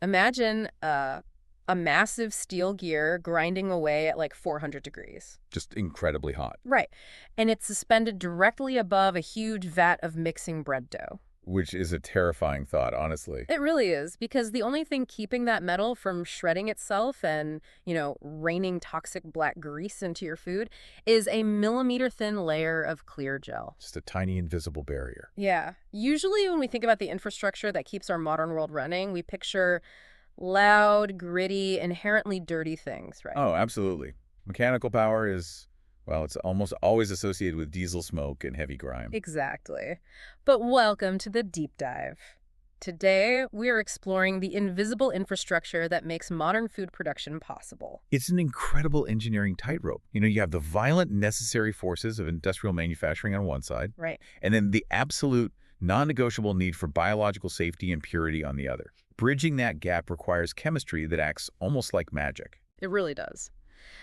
Imagine a massive steel gear grinding away at like 400 degrees. Just incredibly hot. Right. And it's suspended directly above a huge vat of mixing bread dough. Which is a terrifying thought, honestly. It really is, because the only thing keeping that metal from shredding itself and, raining toxic black grease into your food is a millimeter-thin layer of clear gel. Just a tiny invisible barrier. Yeah. Usually when we think about the infrastructure that keeps our modern world running, we picture loud, gritty, inherently dirty things, right? Oh, absolutely. Mechanical power is, well, it's almost always associated with diesel smoke and heavy grime. Exactly. But welcome to the deep dive. Today, we're exploring the invisible infrastructure that makes modern food production possible. It's an incredible engineering tightrope. You have the violent necessary forces of industrial manufacturing on one side, Right. and then the absolute non-negotiable need for biological safety and purity on the other. Bridging that gap requires chemistry that acts almost like magic. It really does.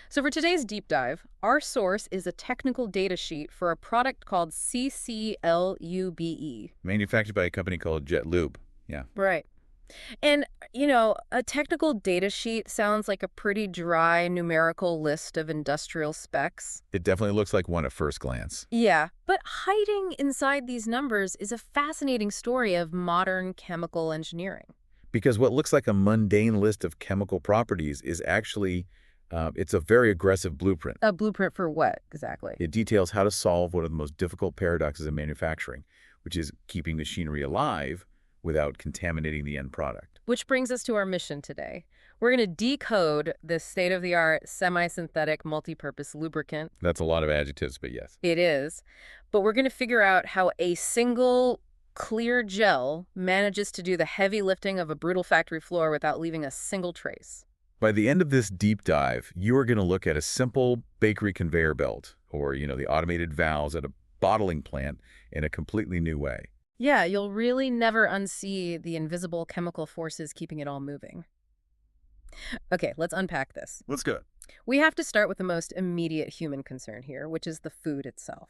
So for today's deep dive, our source is a technical data sheet for a product called CC LUBE. Manufactured by a company called Jet-Lube. Yeah. Right. And, a technical data sheet sounds like a pretty dry numerical list of industrial specs. It definitely looks like one at first glance. Yeah, but hiding inside these numbers is a fascinating story of modern chemical engineering. Because what looks like a mundane list of chemical properties is actually, it's a very aggressive blueprint. A blueprint for what, exactly? It details how to solve one of the most difficult paradoxes in manufacturing, which is keeping machinery alive without contaminating the end product. Which brings us to our mission today. We're going to decode this state-of-the-art semi-synthetic multipurpose lubricant. That's a lot of adjectives, but yes. It is. But we're going to figure out how a single clear gel manages to do the heavy lifting of a brutal factory floor without leaving a single trace. By the end of this deep dive, you are going to look at a simple bakery conveyor belt, or, the automated valves at a bottling plant in a completely new way. Yeah, you'll really never unsee the invisible chemical forces keeping it all moving. Okay, let's unpack this. Let's go. We have to start with the most immediate human concern here, which is the food itself.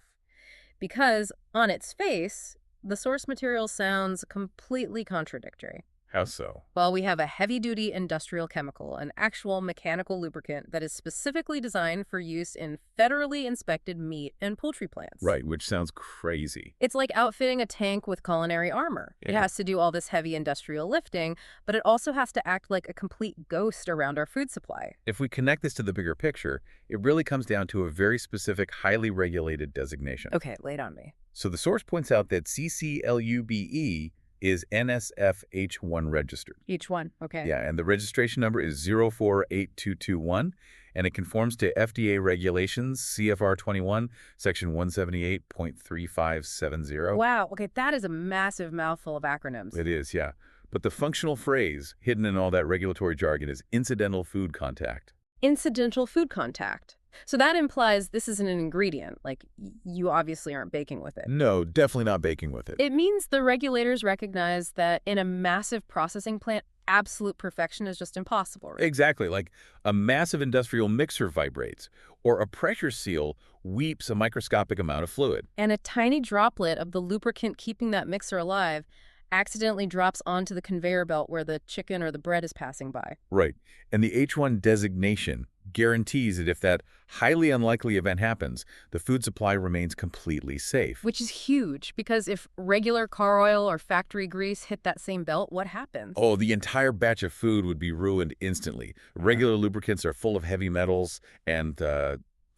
Because on its face, the source material sounds completely contradictory. How so? Well, we have a heavy-duty industrial chemical, an actual mechanical lubricant that is specifically designed for use in federally inspected meat and poultry plants. Right, which sounds crazy. It's like outfitting a tank with culinary armor. Yeah. It has to do all this heavy industrial lifting, but it also has to act like a complete ghost around our food supply. If we connect this to the bigger picture, it really comes down to a very specific, highly regulated designation. Okay, lay it on me. So the source points out that CC LUBE is NSF-H1 registered. Each one, okay. Yeah, and the registration number is 048221, and it conforms to FDA regulations, CFR 21, section 178.3570. Wow, okay, that is a massive mouthful of acronyms. It is, yeah. But the functional phrase hidden in all that regulatory jargon is incidental food contact. Incidental food contact. So that implies this isn't an ingredient, like you obviously aren't baking with it. No, definitely not baking with it. It means the regulators recognize that in a massive processing plant, absolute perfection is just impossible, right? Exactly, like a massive industrial mixer vibrates, or a pressure seal weeps a microscopic amount of fluid. And a tiny droplet of the lubricant keeping that mixer alive accidentally drops onto the conveyor belt where the chicken or the bread is passing by. Right. And the H1 designation guarantees that if that highly unlikely event happens, the food supply remains completely safe. Which is huge, because if regular car oil or factory grease hit that same belt, what happens? Oh, the entire batch of food would be ruined instantly. Regular lubricants are full of heavy metals and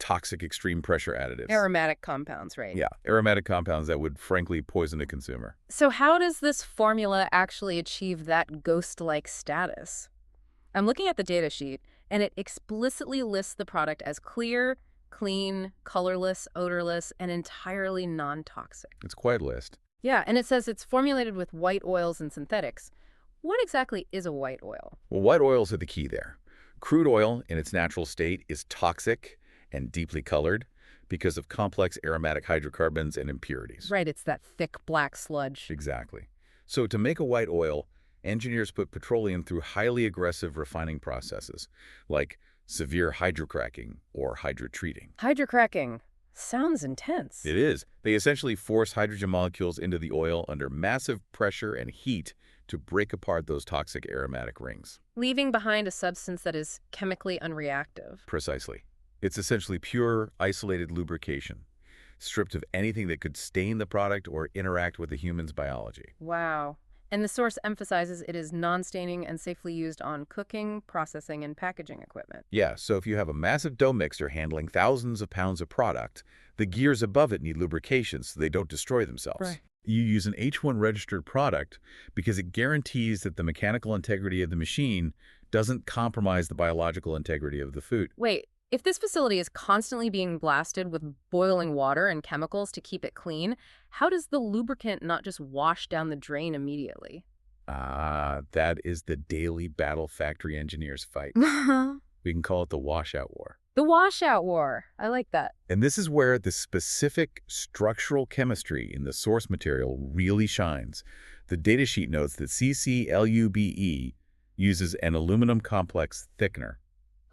toxic extreme pressure additives. Aromatic compounds, right? Yeah, aromatic compounds that would frankly poison a consumer. So how does this formula actually achieve that ghost-like status? I'm looking at the data sheet, and it explicitly lists the product as clear, clean, colorless, odorless, and entirely non-toxic. It's quite a list. Yeah, and it says it's formulated with white oils and synthetics. What exactly is a white oil? Well, white oils are the key there. Crude oil in its natural state is toxic and deeply colored because of complex aromatic hydrocarbons and impurities. Right, it's that thick black sludge. Exactly. So to make a white oil, engineers put petroleum through highly aggressive refining processes, like severe hydrocracking or hydrotreating. Hydrocracking sounds intense. It is. They essentially force hydrogen molecules into the oil under massive pressure and heat to break apart those toxic aromatic rings. Leaving behind a substance that is chemically unreactive. Precisely. It's essentially pure, isolated lubrication, stripped of anything that could stain the product or interact with the human's biology. Wow. And the source emphasizes it is non-staining and safely used on cooking, processing, and packaging equipment. Yeah, so if you have a massive dough mixer handling thousands of pounds of product, the gears above it need lubrication so they don't destroy themselves. Right. You use an H1 registered product because it guarantees that the mechanical integrity of the machine doesn't compromise the biological integrity of the food. Wait, if this facility is constantly being blasted with boiling water and chemicals to keep it clean, how does the lubricant not just wash down the drain immediately? That is the daily battle factory engineers fight. The We can call it the washout war. washout war. I like that. And this is where the specific structural chemistry in the source material really shines. The datasheet notes that CC LUBE uses an aluminum complex thickener.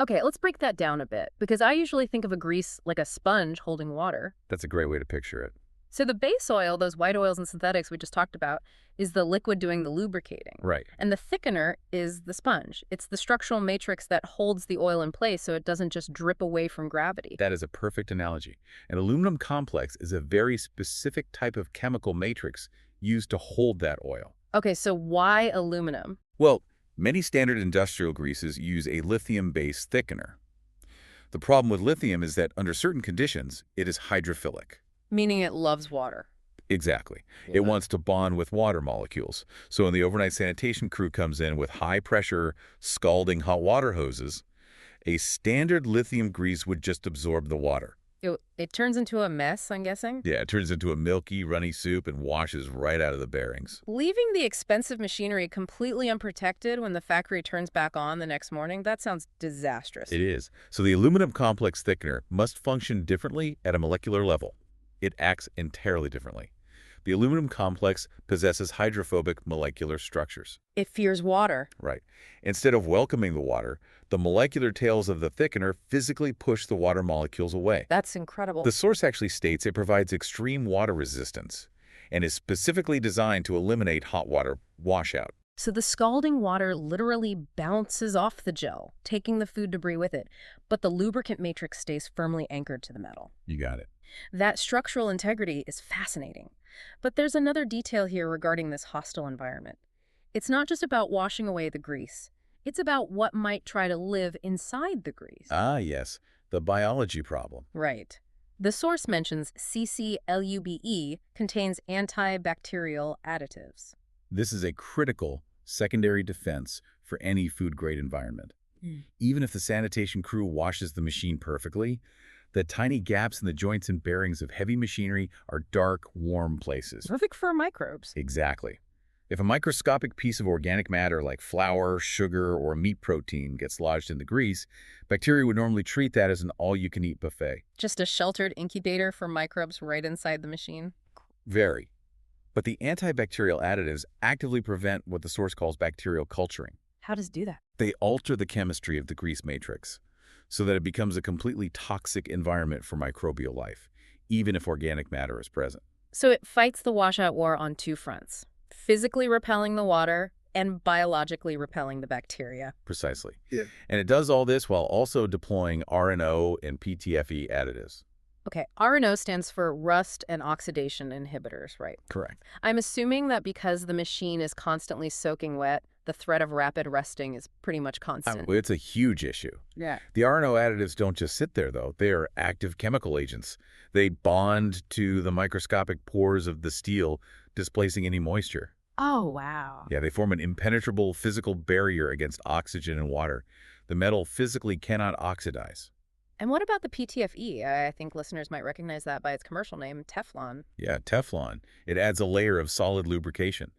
Okay, let's break that down a bit, because I usually think of a grease like a sponge holding water. That's a great way to picture it. So the base oil, those white oils and synthetics we just talked about, is the liquid doing the lubricating. Right. And the thickener is the sponge. It's the structural matrix that holds the oil in place so it doesn't just drip away from gravity. That is a perfect analogy. An aluminum complex is a very specific type of chemical matrix used to hold that oil. Okay, so why aluminum? Well, many standard industrial greases use a lithium-based thickener. The problem with lithium is that under certain conditions, it is hydrophilic. Meaning it loves water. Exactly. Yeah. It wants to bond with water molecules. So when the overnight sanitation crew comes in with high-pressure, scalding hot water hoses, a standard lithium grease would just absorb the water. It turns into a mess, I'm guessing? Yeah, it turns into a milky, runny soup and washes right out of the bearings. Leaving the expensive machinery completely unprotected when the factory turns back on the next morning, that sounds disastrous. It is. So the aluminum complex thickener must function differently at a molecular level. It acts entirely differently. The aluminum complex possesses hydrophobic molecular structures. It fears water. Right. Instead of welcoming the water, the molecular tails of the thickener physically push the water molecules away. That's incredible. The source actually states it provides extreme water resistance and is specifically designed to eliminate hot water washout. So the scalding water literally bounces off the gel, taking the food debris with it, but the lubricant matrix stays firmly anchored to the metal. You got it. That structural integrity is fascinating. But there's another detail here regarding this hostile environment. It's not just about washing away the grease. It's about what might try to live inside the grease. Ah, yes. The biology problem. Right. The source mentions CC LUBE contains antibacterial additives. This is a critical secondary defense for any food-grade environment. Even if the sanitation crew washes the machine perfectly, the tiny gaps in the joints and bearings of heavy machinery are dark, warm places. Perfect for microbes. Exactly. If a microscopic piece of organic matter like flour, sugar, or meat protein gets lodged in the grease, bacteria would normally treat that as an all-you-can-eat buffet. Just a sheltered incubator for microbes right inside the machine. Very. But the antibacterial additives actively prevent what the source calls bacterial culturing. How does it do that? They alter the chemistry of the grease matrix so that it becomes a completely toxic environment for microbial life, even if organic matter is present. So it fights the washout war on two fronts: physically repelling the water and biologically repelling the bacteria. Precisely. Yeah. And it does all this while also deploying RNO and PTFE additives. Okay, RNO stands for rust and oxidation inhibitors, right? Correct. I'm assuming that because the machine is constantly soaking wet, the threat of rapid rusting is pretty much constant. It's a huge issue. Yeah. The RNO additives don't just sit there, though. They are active chemical agents. They bond to the microscopic pores of the steel, displacing any moisture. Oh, wow. Yeah, they form an impenetrable physical barrier against oxygen and water. The metal physically cannot oxidize. And what about the PTFE? I think listeners might recognize that by its commercial name, Teflon. Yeah, Teflon. It adds a layer of solid lubrication.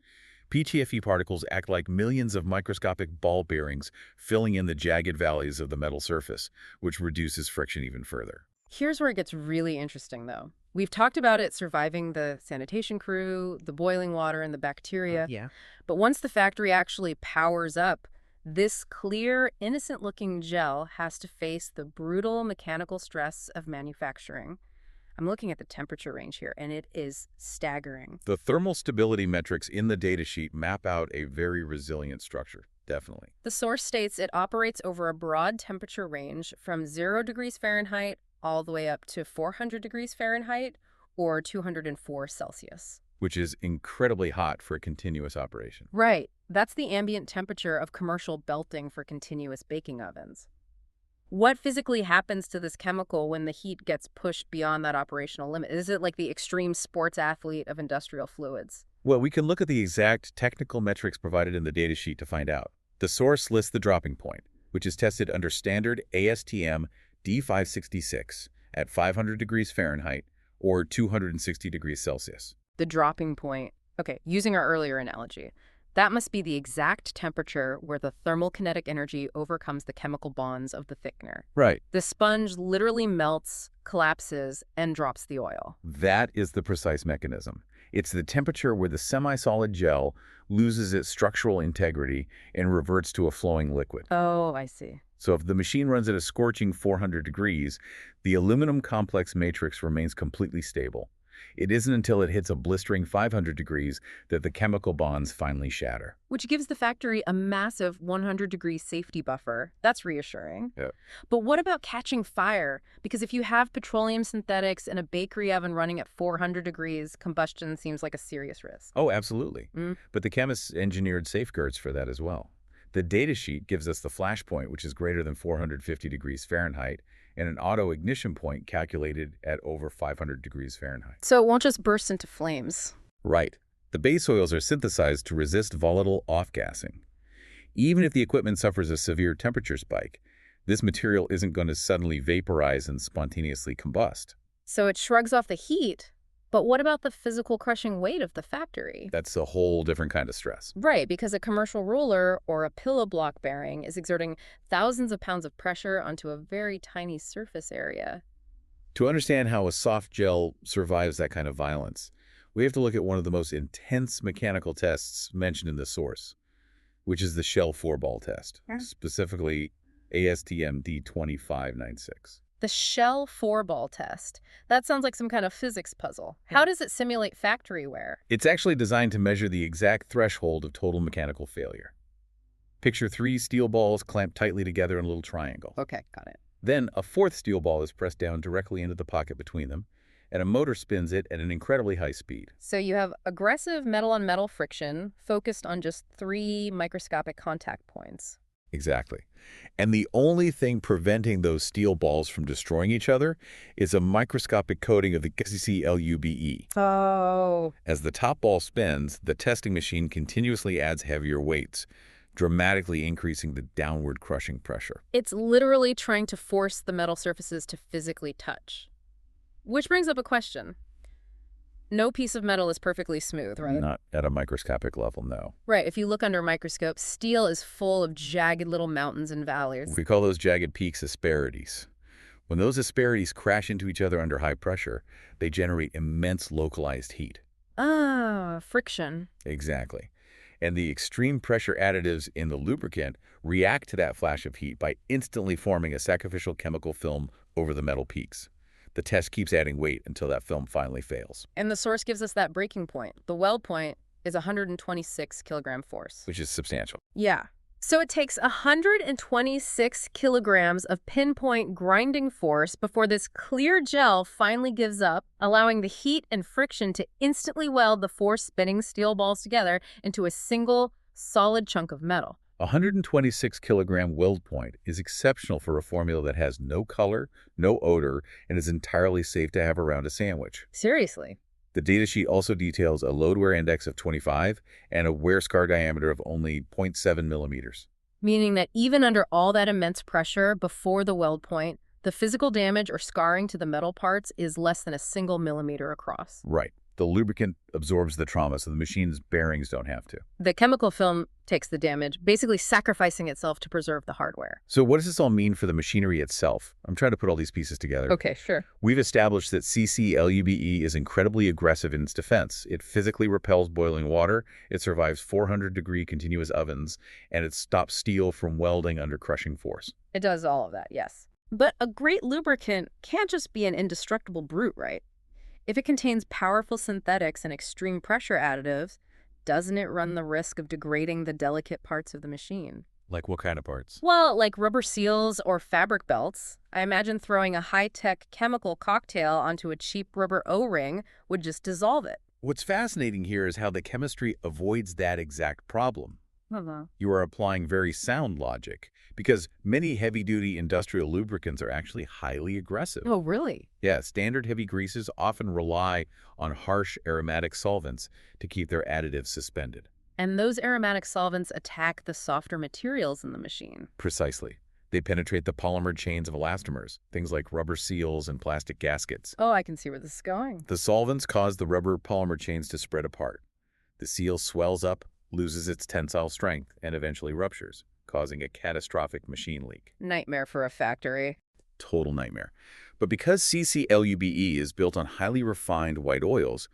PTFE particles act like millions of microscopic ball bearings, filling in the jagged valleys of the metal surface, which reduces friction even further. Here's where it gets really interesting, though. We've talked about it surviving the sanitation crew, the boiling water, and the bacteria. Yeah. But once the factory actually powers up, this clear, innocent-looking gel has to face the brutal mechanical stress of manufacturing. I'm looking at the temperature range here, and it is staggering. The thermal stability metrics in the datasheet map out a very resilient structure, definitely. The source states it operates over a broad temperature range from 0 degrees Fahrenheit all the way up to 400 degrees Fahrenheit or 204 Celsius. Which is incredibly hot for a continuous operation. Right. That's the ambient temperature of commercial belting for continuous baking ovens. What physically happens to this chemical when the heat gets pushed beyond that operational limit? Is it like the extreme sports athlete of industrial fluids? Well, we can look at the exact technical metrics provided in the datasheet to find out. The source lists the dropping point, which is tested under standard ASTM D-566 at 500 degrees Fahrenheit or 260 degrees Celsius. The dropping point. Okay, using our earlier analogy, that must be the exact temperature where the thermal kinetic energy overcomes the chemical bonds of the thickener. Right. The sponge literally melts, collapses, and drops the oil. That is the precise mechanism. It's the temperature where the semi-solid gel loses its structural integrity and reverts to a flowing liquid. Oh, I see. So if the machine runs at a scorching 400 degrees, the aluminum complex matrix remains completely stable. It isn't until it hits a blistering 500 degrees that the chemical bonds finally shatter. Which gives the factory a massive 100-degree safety buffer. That's reassuring. Yeah. But what about catching fire? Because if you have petroleum synthetics in a bakery oven running at 400 degrees, combustion seems like a serious risk. Oh, absolutely. But the chemists engineered safeguards for that as well. The datasheet gives us the flash point, which is greater than 450 degrees Fahrenheit, and an auto-ignition point calculated at over 500 degrees Fahrenheit. So it won't just burst into flames. Right. The base oils are synthesized to resist volatile off-gassing. Even if the equipment suffers a severe temperature spike, this material isn't going to suddenly vaporize and spontaneously combust. So it shrugs off the heat. But what about the physical crushing weight of the factory? That's a whole different kind of stress. Right, because a commercial roller or a pillow block bearing is exerting thousands of pounds of pressure onto a very tiny surface area. To understand how a soft gel survives that kind of violence, we have to look at one of the most intense mechanical tests mentioned in the source, which is the shell 4-ball test, specifically ASTM D-2596. The shell 4-ball test. That sounds like some kind of physics puzzle. How does it simulate factory wear? It's actually designed to measure the exact threshold of total mechanical failure. Picture 3 steel balls clamped tightly together in a little triangle. Okay, got it. Then a 4th steel ball is pressed down directly into the pocket between them, and a motor spins it at an incredibly high speed. So you have aggressive metal-on-metal friction focused on just 3 microscopic contact points. Exactly. And the only thing preventing those steel balls from destroying each other is a microscopic coating of the CC LUBE. Oh. As the top ball spins, the testing machine continuously adds heavier weights, dramatically increasing the downward crushing pressure. It's literally trying to force the metal surfaces to physically touch. Which brings up a question. No piece of metal is perfectly smooth, right? Not at a microscopic level, no. Right. If you look under a microscope, steel is full of jagged little mountains and valleys. We call those jagged peaks asperities. When those asperities crash into each other under high pressure, they generate immense localized heat. Ah, friction. Exactly. And the extreme pressure additives in the lubricant react to that flash of heat by instantly forming a sacrificial chemical film over the metal peaks. The test keeps adding weight until that film finally fails. And the source gives us that breaking point. The weld point is 126 kilogram force. Which is substantial. Yeah. So it takes 126 kilograms of pinpoint grinding force before this clear gel finally gives up, allowing the heat and friction to instantly weld the 4 spinning steel balls together into a single solid chunk of metal. A 126 kilogram weld point is exceptional for a formula that has no color, no odor, and is entirely safe to have around a sandwich. Seriously. The datasheet also details a load wear index of 25 and a wear scar diameter of only 0.7 millimeters. Meaning that even under all that immense pressure before the weld point, the physical damage or scarring to the metal parts is less than a single millimeter across. Right. The lubricant absorbs the trauma, so the machine's bearings don't have to. The chemical film takes the damage, basically sacrificing itself to preserve the hardware. So what does this all mean for the machinery itself? I'm trying to put all these pieces together. Okay, sure. We've established that CC LUBE is incredibly aggressive in its defense. It physically repels boiling water, it survives 400-degree continuous ovens, and it stops steel from welding under crushing force. It does all of that, yes. But a great lubricant can't just be an indestructible brute, right? If it contains powerful synthetics and extreme pressure additives, doesn't it run the risk of degrading the delicate parts of the machine? Like what kind of parts? Well, like rubber seals or fabric belts, I imagine throwing a high-tech chemical cocktail onto a cheap rubber O-ring would just dissolve it. What's fascinating here is how the chemistry avoids that exact problem. Uh-huh. You are applying very sound logic, because many heavy-duty industrial lubricants are actually highly aggressive. Oh, really? Yeah, standard heavy greases often rely on harsh aromatic solvents to keep their additives suspended. And those aromatic solvents attack the softer materials in the machine. Precisely. They penetrate the polymer chains of elastomers, things like rubber seals and plastic gaskets. Oh, I can see where this is going. The solvents cause the rubber polymer chains to spread apart. The seal swells up, loses its tensile strength, and eventually ruptures, causing a catastrophic machine leak. Nightmare for a factory. Total nightmare. But because CC LUBE is built on highly refined white oils,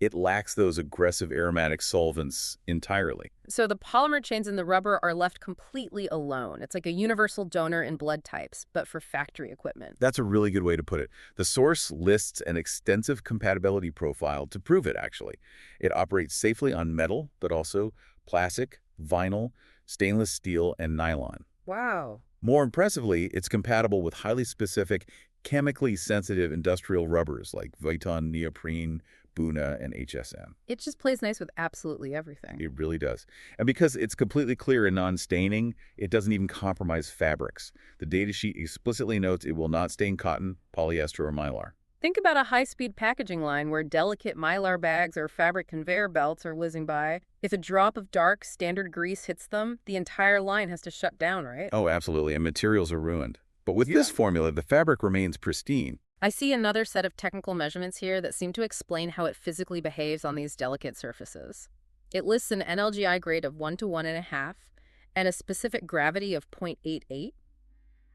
it lacks those aggressive aromatic solvents entirely. So the polymer chains in the rubber are left completely alone. It's like a universal donor in blood types, but for factory equipment. That's a really good way to put it. The source lists an extensive compatibility profile to prove it, actually. It operates safely on metal, but also plastic, vinyl, stainless steel, and nylon. Wow. More impressively, it's compatible with highly specific, chemically sensitive industrial rubbers like Viton, neoprene, Buna, and HSN. It just plays nice with absolutely everything. It really does. And because it's completely clear and non-staining, it doesn't even compromise fabrics. The datasheet explicitly notes it will not stain cotton, polyester, or mylar. Think about a high-speed packaging line where delicate mylar bags or fabric conveyor belts are whizzing by. If a drop of dark, standard grease hits them, the entire line has to shut down, right? Oh, absolutely, and materials are ruined. But with this formula, the fabric remains pristine. I see another set of technical measurements here that seem to explain how it physically behaves on these delicate surfaces. It lists an NLGI grade of 1 to 1.5 and a specific gravity of 0.88.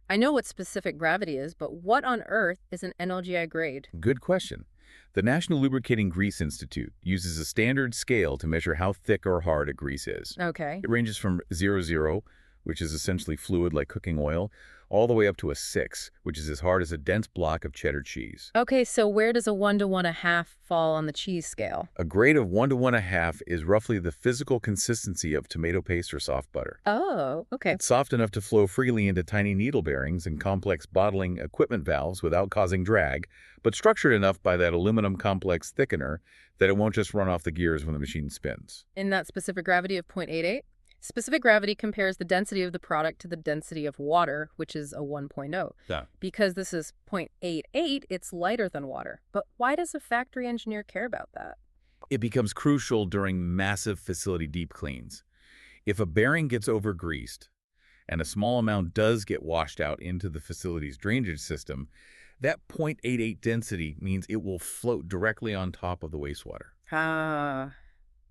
I know what specific gravity is, but what on earth is an NLGI grade? Good question. The National Lubricating Grease Institute uses a standard scale to measure how thick or hard a grease is. Okay. It ranges from 0, which is essentially fluid like cooking oil, all the way up to a 6, which is as hard as a dense block of cheddar cheese. Okay, so where does a 1 to 1.5 fall on the cheese scale? A grade of 1 to 1.5 is roughly the physical consistency of tomato paste or soft butter. Oh, okay. It's soft enough to flow freely into tiny needle bearings and complex bottling equipment valves without causing drag, but structured enough by that aluminum-complex thickener that it won't just run off the gears when the machine spins. In that specific gravity of 0.88? Specific gravity compares the density of the product to the density of water, which is a 1.0. Yeah. Because this is 0.88, it's lighter than water. But why does a factory engineer care about that? It becomes crucial during massive facility deep cleans. If a bearing gets over-greased, and a small amount does get washed out into the facility's drainage system, that 0.88 density means it will float directly on top of the wastewater.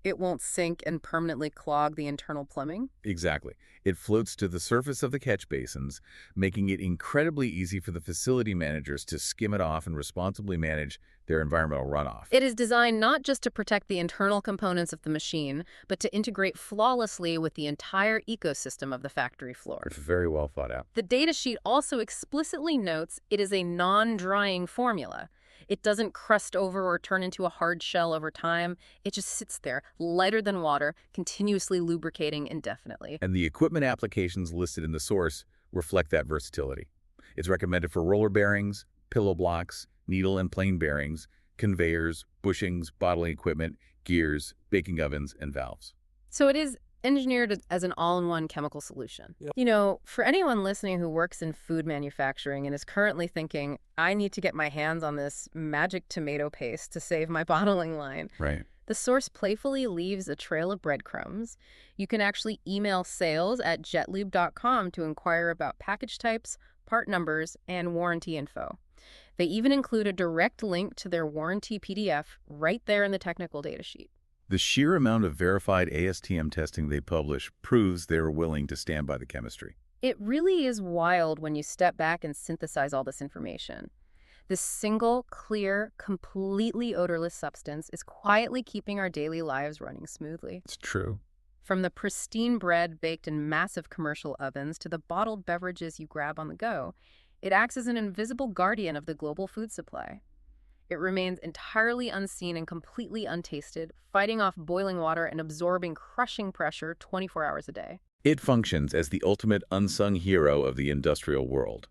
It won't sink and permanently clog the internal plumbing? Exactly. It floats to the surface of the catch basins, making it incredibly easy for the facility managers to skim it off and responsibly manage their environmental runoff. It is designed not just to protect the internal components of the machine, but to integrate flawlessly with the entire ecosystem of the factory floor. It's very well thought out. The datasheet also explicitly notes it is a non-drying formula. It doesn't crust over or turn into a hard shell over time. It just sits there, lighter than water, continuously lubricating indefinitely. And the equipment applications listed in the source reflect that versatility. It's recommended for roller bearings, pillow blocks, needle and plane bearings, conveyors, bushings, bottling equipment, gears, baking ovens, and valves. So it is engineered as an all-in-one chemical solution. Yep. You know, for anyone listening who works in food manufacturing and is currently thinking, I need to get my hands on this magic tomato paste to save my bottling line. Right. The source playfully leaves a trail of breadcrumbs. You can actually email sales@jetlube.com to inquire about package types, part numbers, and warranty info. They even include a direct link to their warranty PDF right there in the technical datasheet. The sheer amount of verified ASTM testing they publish proves they're willing to stand by the chemistry. It really is wild when you step back and synthesize all this information. This single, clear, completely odorless substance is quietly keeping our daily lives running smoothly. It's true. From the pristine bread baked in massive commercial ovens to the bottled beverages you grab on the go, It acts as an invisible guardian of the global food supply. It remains entirely unseen and completely untasted, fighting off boiling water and absorbing crushing pressure 24 hours a day. It functions as the ultimate unsung hero of the industrial world.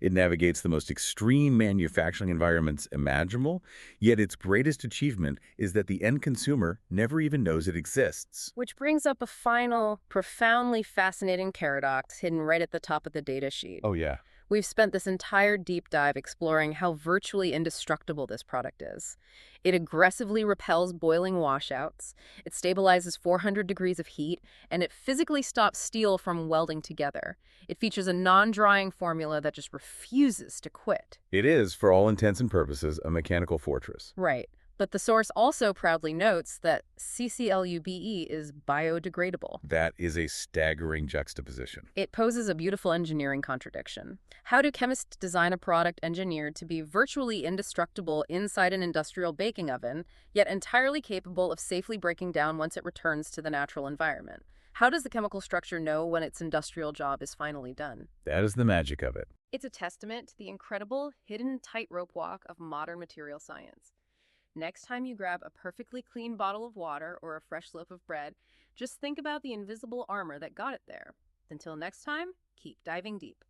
It navigates the most extreme manufacturing environments imaginable, yet its greatest achievement is that the end consumer never even knows it exists. Which brings up a final, profoundly fascinating paradox hidden right at the top of the data sheet. Oh, yeah. We've spent this entire deep dive exploring how virtually indestructible this product is. It aggressively repels boiling washouts, it stabilizes 400 degrees of heat, and it physically stops steel from welding together. It features a non-drying formula that just refuses to quit. It is, for all intents and purposes, a mechanical fortress. Right. But the source also proudly notes that CC LUBE is biodegradable. That is a staggering juxtaposition. It poses a beautiful engineering contradiction. How do chemists design a product engineered to be virtually indestructible inside an industrial baking oven, yet entirely capable of safely breaking down once it returns to the natural environment? How does the chemical structure know when its industrial job is finally done? That is the magic of it. It's a testament to the incredible hidden tightrope walk of modern material science. Next time you grab a perfectly clean bottle of water or a fresh loaf of bread, just think about the invisible armor that got it there. Until next time, keep diving deep.